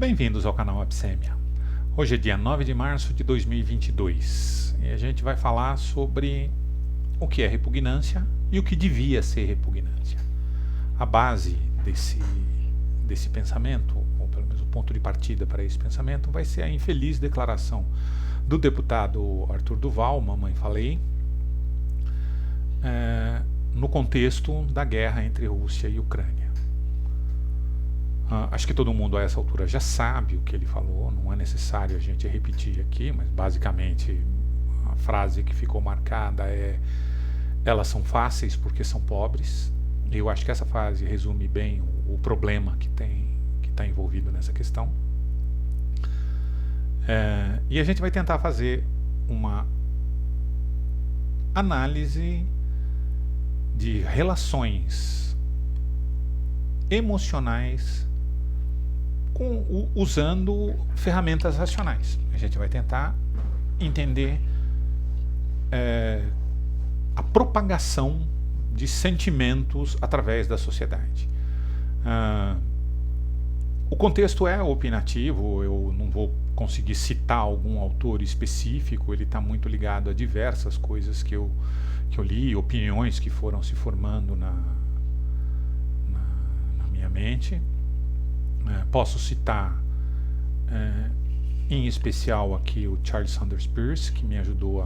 Bem-vindos ao canal Absêmia. Hoje é dia 9 de março de 2022 e a gente vai falar sobre o que é repugnância e o que devia ser repugnância. A base desse pensamento, ou pelo menos o ponto de partida para esse pensamento, vai ser a infeliz declaração do deputado Arthur Duval, Mamãe Falei, no contexto da guerra entre Rússia e Ucrânia. Acho que todo mundo a essa altura já sabe o que ele falou, não é necessário a gente repetir aqui, mas basicamente a frase que ficou marcada é: elas são fáceis porque são pobres. Eu acho que essa frase resume bem o problema que está envolvido nessa questão. E a gente vai tentar fazer uma análise de relações emocionais usando ferramentas racionais. A gente vai tentar entender a propagação de sentimentos através da sociedade. O contexto é opinativo, eu não vou conseguir citar algum autor específico, ele está muito ligado a diversas coisas que eu li, opiniões que foram se formando na minha mente. Posso citar em especial aqui o Charles Sanders Peirce, que me ajudou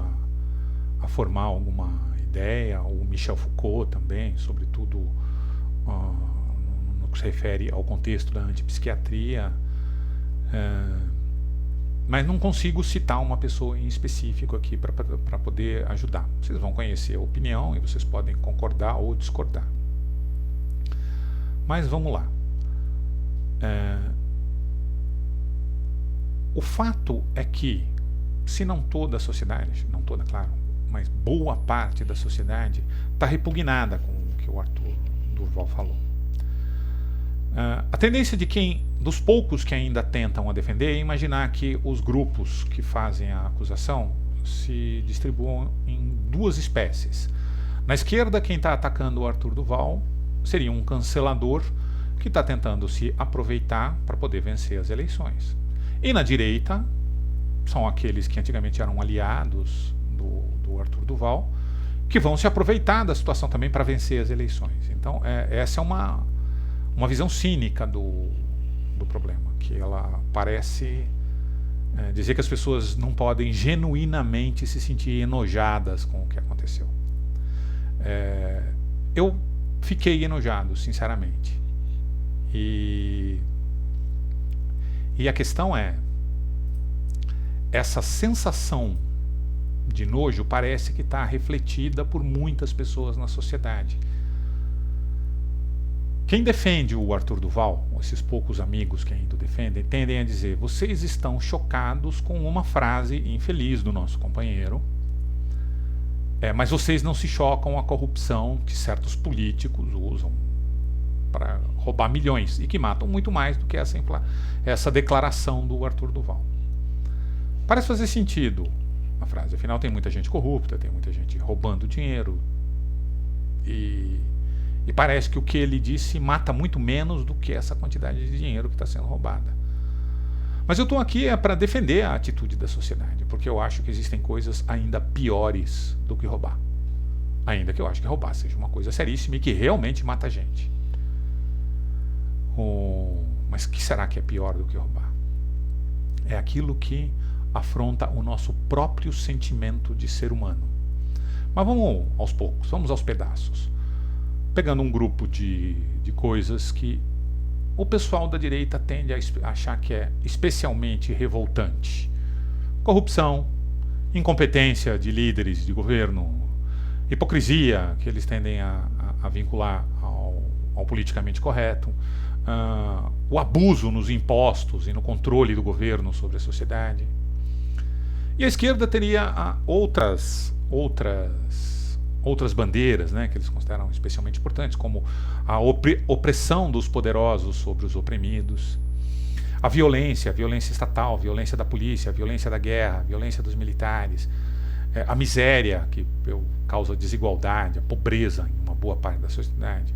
a formar alguma ideia, o Michel Foucault também, sobretudo no que se refere ao contexto da antipsiquiatria, mas não consigo citar uma pessoa em específico aqui para poder ajudar. Vocês vão conhecer a opinião e vocês podem concordar ou discordar. Mas vamos lá. O fato é que, se não toda a sociedade, não toda, claro, mas boa parte da sociedade está repugnada com o que o Arthur Duval falou. A tendência dos poucos que ainda tentam a defender é imaginar que os grupos que fazem a acusação se distribuam em duas espécies. Na esquerda, quem está atacando o Arthur Duval seria um cancelador que está tentando se aproveitar para poder vencer as eleições. E na direita, são aqueles que antigamente eram aliados do Arthur Duval, que vão se aproveitar da situação também para vencer as eleições. Então, essa é uma visão cínica do problema, que ela parece dizer que as pessoas não podem genuinamente se sentir enojadas com o que aconteceu. Eu fiquei enojado, sinceramente. E a questão é, essa sensação de nojo parece que está refletida por muitas pessoas na sociedade. Quem defende o Arthur Duval, esses poucos amigos que ainda o defendem, tendem a dizer: vocês estão chocados com uma frase infeliz do nosso companheiro, mas vocês não se chocam com a corrupção que certos políticos usam para roubar milhões e que matam muito mais do que essa declaração do Arthur Duval. Parece fazer sentido a frase, afinal tem muita gente corrupta, tem muita gente roubando dinheiro e parece que o que ele disse mata muito menos do que essa quantidade de dinheiro que está sendo roubada. Mas eu estou aqui para defender a atitude da sociedade, porque eu acho que existem coisas ainda piores do que roubar. Ainda que eu acho que roubar seja uma coisa seríssima e que realmente mata gente. Mas o que será que é pior do que roubar? É aquilo que afronta o nosso próprio sentimento de ser humano. Mas vamos aos poucos, vamos aos pedaços. Pegando um grupo de coisas que o pessoal da direita tende a achar que é especialmente revoltante. Corrupção, incompetência de líderes de governo, hipocrisia, que eles tendem a vincular ao politicamente correto, o abuso nos impostos e no controle do governo sobre a sociedade. E a esquerda teria outras bandeiras, né, que eles consideram especialmente importantes, como a opressão dos poderosos sobre os oprimidos, a violência estatal, a violência da polícia, a violência da guerra, a violência dos militares, a miséria, que causa desigualdade, a pobreza em uma boa parte da sociedade,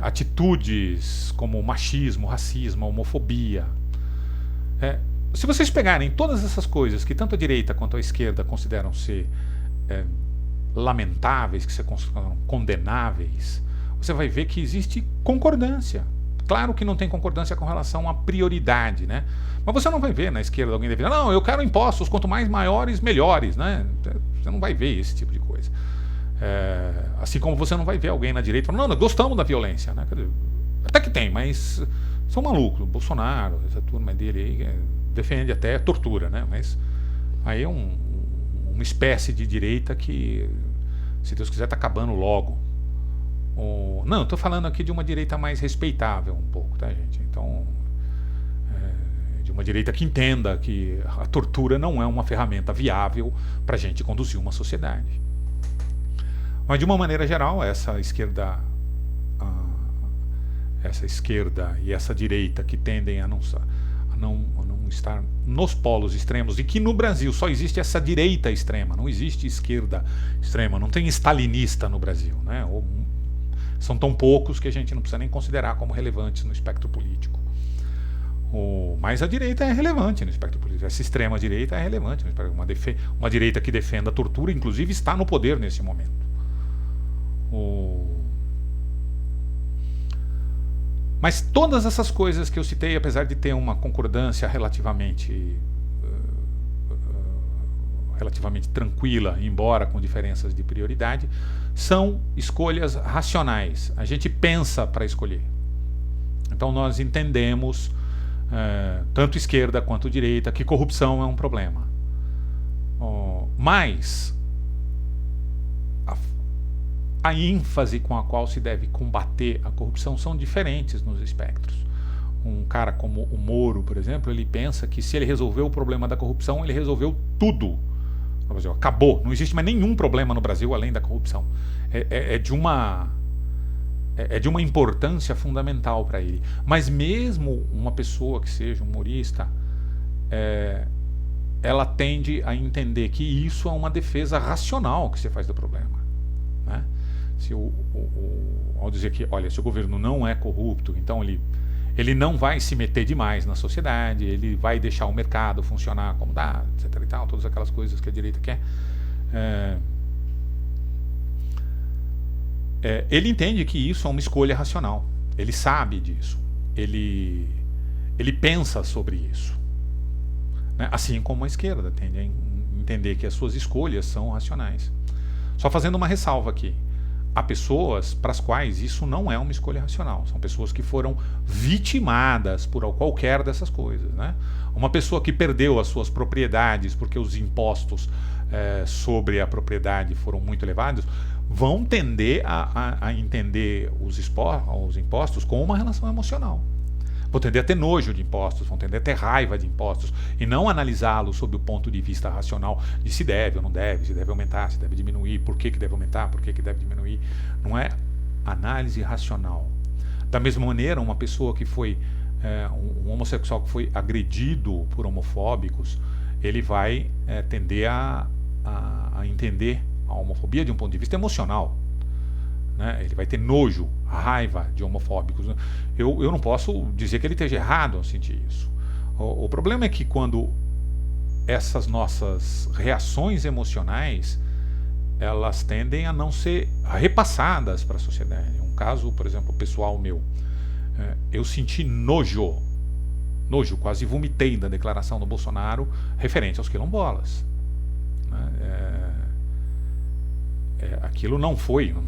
atitudes como machismo, racismo, homofobia, Se vocês pegarem todas essas coisas que tanto a direita quanto a esquerda consideram ser lamentáveis, que se consideram condenáveis, você vai ver que existe concordância. Claro que não tem concordância com relação à prioridade, né? Mas você não vai ver na esquerda alguém defendendo, não, eu quero impostos, quanto mais maiores, melhores, né? Você não vai ver esse tipo de coisa. Assim como você não vai ver alguém na direita falando, não, nós gostamos da violência, né? Até que tem, mas são malucos. O Bolsonaro, essa turma dele aí, defende até tortura, né? Mas aí é uma espécie de direita que, se Deus quiser, está acabando logo. Não, eu estou falando aqui de uma direita mais respeitável um pouco, tá, gente? Então, de uma direita que entenda que a tortura não é uma ferramenta viável para a gente conduzir uma sociedade. Mas, de uma maneira geral, essa esquerda e essa direita que tendem a não estar nos polos extremos, e que no Brasil só existe essa direita extrema, não existe esquerda extrema, não tem stalinista no Brasil, né? São tão poucos que a gente não precisa nem considerar como relevantes no espectro político. Mas a direita é relevante no espectro político. Essa extrema direita é relevante no espectro. Uma direita que defenda a tortura, inclusive, está no poder nesse momento. Mas todas essas coisas que eu citei, apesar de ter uma concordância relativamente tranquila, embora com diferenças de prioridade, são escolhas racionais. A gente pensa para escolher. Então nós entendemos, tanto esquerda quanto direita, que corrupção é um problema. Mas a ênfase com a qual se deve combater a corrupção são diferentes nos espectros. Um cara como o Moro, por exemplo, ele pensa que se ele resolveu o problema da corrupção, ele resolveu tudo no Brasil. Acabou, não existe mais nenhum problema no Brasil além da corrupção. É de uma importância fundamental para ele. Mas mesmo uma pessoa que seja humorista, ela tende a entender que isso é uma defesa racional que se faz do problema, né? Ao dizer que, olha, se o governo não é corrupto, então ele não vai se meter demais na sociedade, ele vai deixar o mercado funcionar como dá, etc. e tal, todas aquelas coisas que a direita quer. Ele entende que isso é uma escolha racional. Ele sabe disso. Ele pensa sobre isso, né? Assim como a esquerda tende a entender que as suas escolhas são racionais. Só fazendo uma ressalva aqui. Há pessoas para as quais isso não é uma escolha racional. São pessoas que foram vitimadas por qualquer dessas coisas, né? Uma pessoa que perdeu as suas propriedades porque os impostos sobre a propriedade foram muito elevados, vão tender a entender os impostos com uma relação emocional. Vão tender a ter nojo de impostos, vão tender a ter raiva de impostos, e não analisá-los sob o ponto de vista racional de se deve ou não deve, se deve aumentar, se deve diminuir, por que deve aumentar, por que deve diminuir. Não é análise racional. Da mesma maneira, uma pessoa que foi, um homossexual que foi agredido por homofóbicos, ele vai tender a entender a homofobia de um ponto de vista emocional, né? Ele vai ter nojo, raiva de homofóbicos. Eu não posso dizer que ele esteja errado ao sentir isso. O problema é que quando essas nossas reações emocionais, elas tendem a não ser repassadas para a sociedade. Um caso, por exemplo, pessoal meu, eu senti nojo, quase vomitei da declaração do Bolsonaro referente aos quilombolas, né? Aquilo não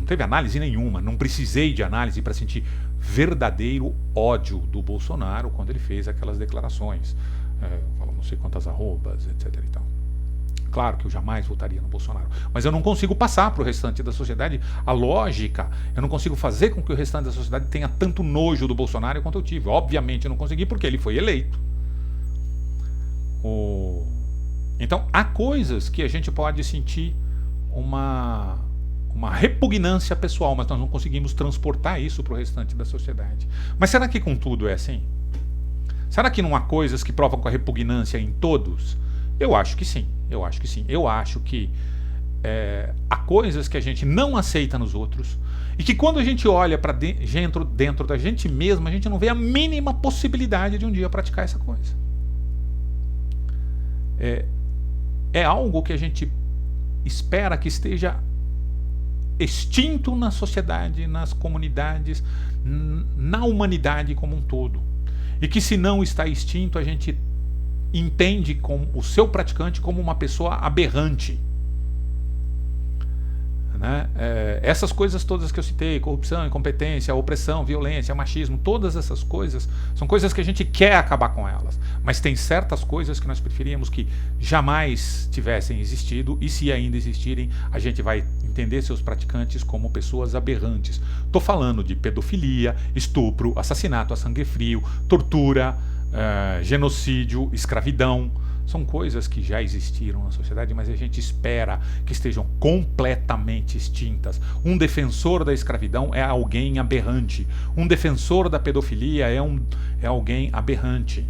teve análise nenhuma, não precisei de análise para sentir verdadeiro ódio do Bolsonaro quando ele fez aquelas declarações, falou não sei quantas arrobas, etc. e tal. Claro que eu jamais votaria no Bolsonaro, mas eu não consigo passar para o restante da sociedade a lógica, eu não consigo fazer com que o restante da sociedade tenha tanto nojo do Bolsonaro quanto eu tive. Obviamente eu não consegui porque ele foi eleito. Então há coisas que a gente pode sentir uma repugnância pessoal, mas nós não conseguimos transportar isso para o restante da sociedade. Mas será que com tudo é assim? Será que não há coisas que provocam a repugnância em todos? Eu acho que sim. Eu acho que há coisas que a gente não aceita nos outros e que quando a gente olha para dentro da gente mesmo, a gente não vê a mínima possibilidade de um dia praticar essa coisa. é algo que a gente espera que esteja extinto na sociedade, nas comunidades, na humanidade como um todo. E que, se não está extinto, a gente entende com o seu praticante como uma pessoa aberrante. Né? Essas coisas todas que eu citei, corrupção, incompetência, opressão, violência, machismo, todas essas coisas são coisas que a gente quer acabar com elas, mas tem certas coisas que nós preferíamos que jamais tivessem existido, e se ainda existirem, a gente vai entender seus praticantes como pessoas aberrantes. Estou falando de pedofilia, estupro, assassinato a sangue frio, tortura, genocídio, escravidão. São coisas que já existiram na sociedade, mas a gente espera que estejam completamente extintas. Um defensor da escravidão é alguém aberrante. Um defensor da pedofilia é alguém aberrante.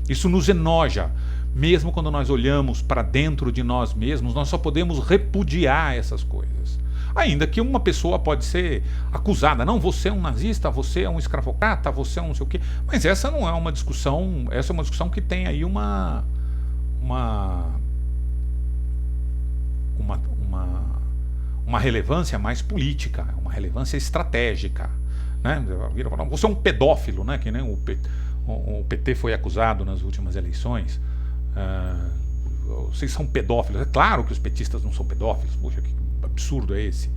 Isso nos enoja. Mesmo quando nós olhamos para dentro de nós mesmos, nós só podemos repudiar essas coisas. Ainda que uma pessoa pode ser acusada, não, você é um nazista, você é um escravocrata, você é um não sei o quê. Mas essa não é uma discussão, essa é uma discussão que tem aí uma relevância mais política, uma relevância estratégica, né? Você é um pedófilo, né? Que nem o PT foi acusado nas últimas eleições. Vocês são pedófilos. É claro que os petistas não são pedófilos. Poxa, que absurdo é esse?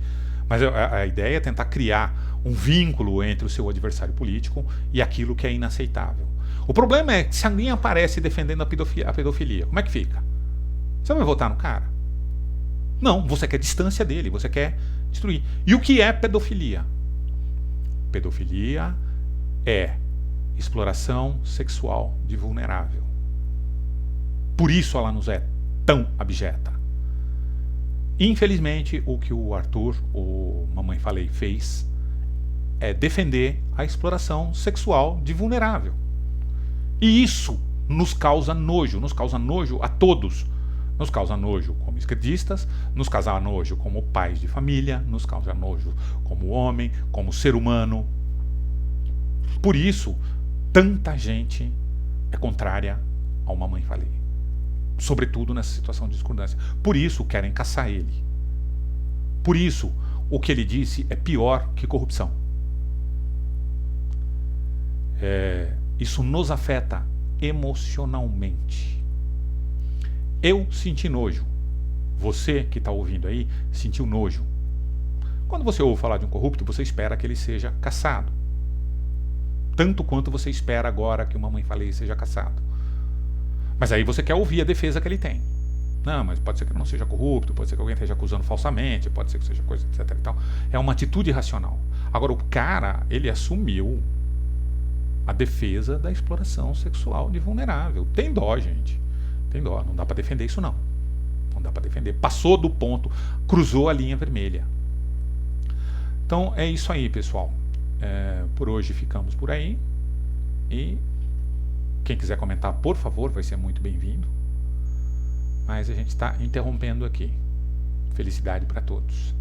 Mas a ideia é tentar criar um vínculo entre o seu adversário político e aquilo que é inaceitável. O problema é que, se alguém aparece defendendo a pedofilia, como é que fica? Você vai votar no cara? Não, você quer distância dele, você quer destruir. E o que é pedofilia? Pedofilia é exploração sexual de vulnerável. Por isso ela nos é tão abjeta. Infelizmente, o que o Arthur, o Mamãe Falei, fez é defender a exploração sexual de vulnerável. E isso nos causa nojo a todos. Nos causa nojo como esquerdistas, nos causa nojo como pais de família, nos causa nojo como homem, como ser humano. Por isso, tanta gente é contrária ao Mamãe Falei. Sobretudo nessa situação de discordância. Por isso querem caçar ele. Por isso, o que ele disse é pior que corrupção. Isso nos afeta emocionalmente. Eu senti nojo. Você que está ouvindo aí sentiu nojo. Quando você ouve falar de um corrupto, você espera que ele seja caçado. Tanto quanto você espera agora que o Mamãe Falei seja caçado. Mas aí você quer ouvir a defesa que ele tem. Não, mas pode ser que ele não seja corrupto, pode ser que alguém esteja acusando falsamente, pode ser que seja coisa, etc. E tal. É uma atitude irracional. Agora, o cara, ele assumiu a defesa da exploração sexual de vulnerável. Tem dó, gente. Tem dó. Não dá para defender isso, não. Não dá para defender. Passou do ponto, cruzou a linha vermelha. Então, é isso aí, pessoal. Por hoje ficamos por aí. E quem quiser comentar, por favor, vai ser muito bem-vindo. Mas a gente está interrompendo aqui. Felicidade para todos.